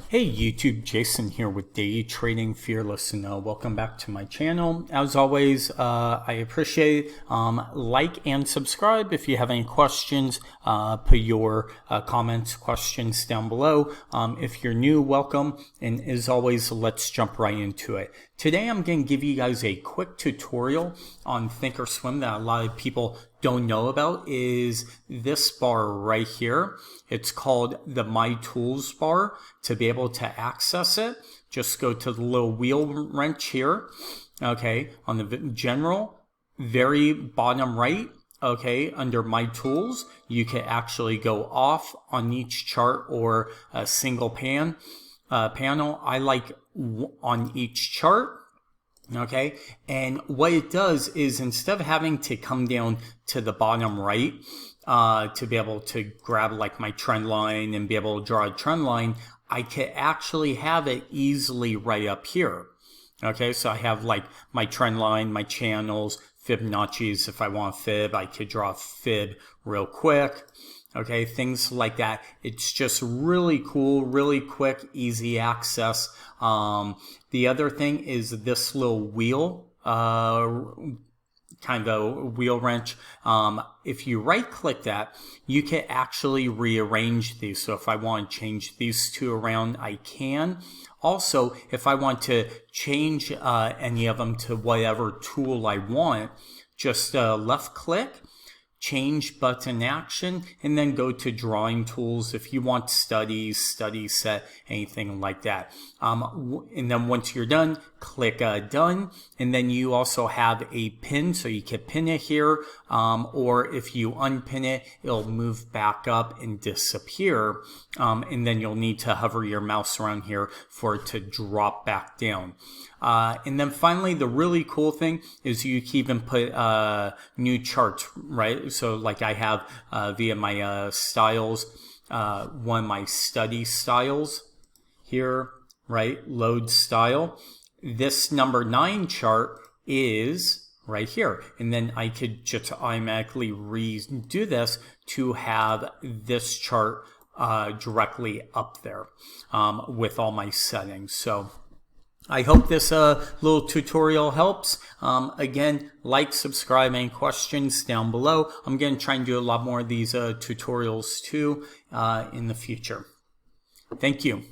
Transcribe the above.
Hey YouTube, Jason here with DayTradingFearless, and welcome back to my channel. As always, I appreciate like and subscribe. If you have any questions, put your comments, questions down below. If you're new, welcome, and as always, let's jump right into it. Today I'm going to give you guys a quick tutorial on Thinkorswim that a lot of people don't know about. Is this bar right here. It's called the My Tools bar. To be able to access it, just go to the little wheel wrench here, okay, on the general, very bottom right, okay, under My Tools. You can actually go off on each chart or a single panel. I like on each chart. Okay, and what it does is instead of having to come down to the bottom right to be able to grab like my trend line and be able to draw a trend line, I could actually have it easily right up here. Okay, so I have like my trend line, my channels, Fibonacci's. If I want a fib, I could draw a fib real quick. Okay, things like that. It's just really cool, really quick, easy access. The other thing is this little wheel, kind of a wheel wrench. If you right click that, you can actually rearrange these. So if I want to change these two around, I can. Also, if I want to change any of them to whatever tool I want, just left click, change button action, and then go to drawing tools if you want study set, anything like that. And then once you're done, click done, and then you also have a pin, so you can pin it here, or if you unpin it, it'll move back up and disappear, and then you'll need to hover your mouse around here for it to drop back down. And then finally, the really cool thing is you can even put new charts, right? So like I have via my styles, one of my study styles here, right? Load style. This number 9 chart is right here. And then I could just automatically redo this to have this chart directly up there with all my settings. So I hope this little tutorial helps. Again, like, subscribe, any questions down below. I'm going to try and do a lot more of these tutorials too in the future. Thank you.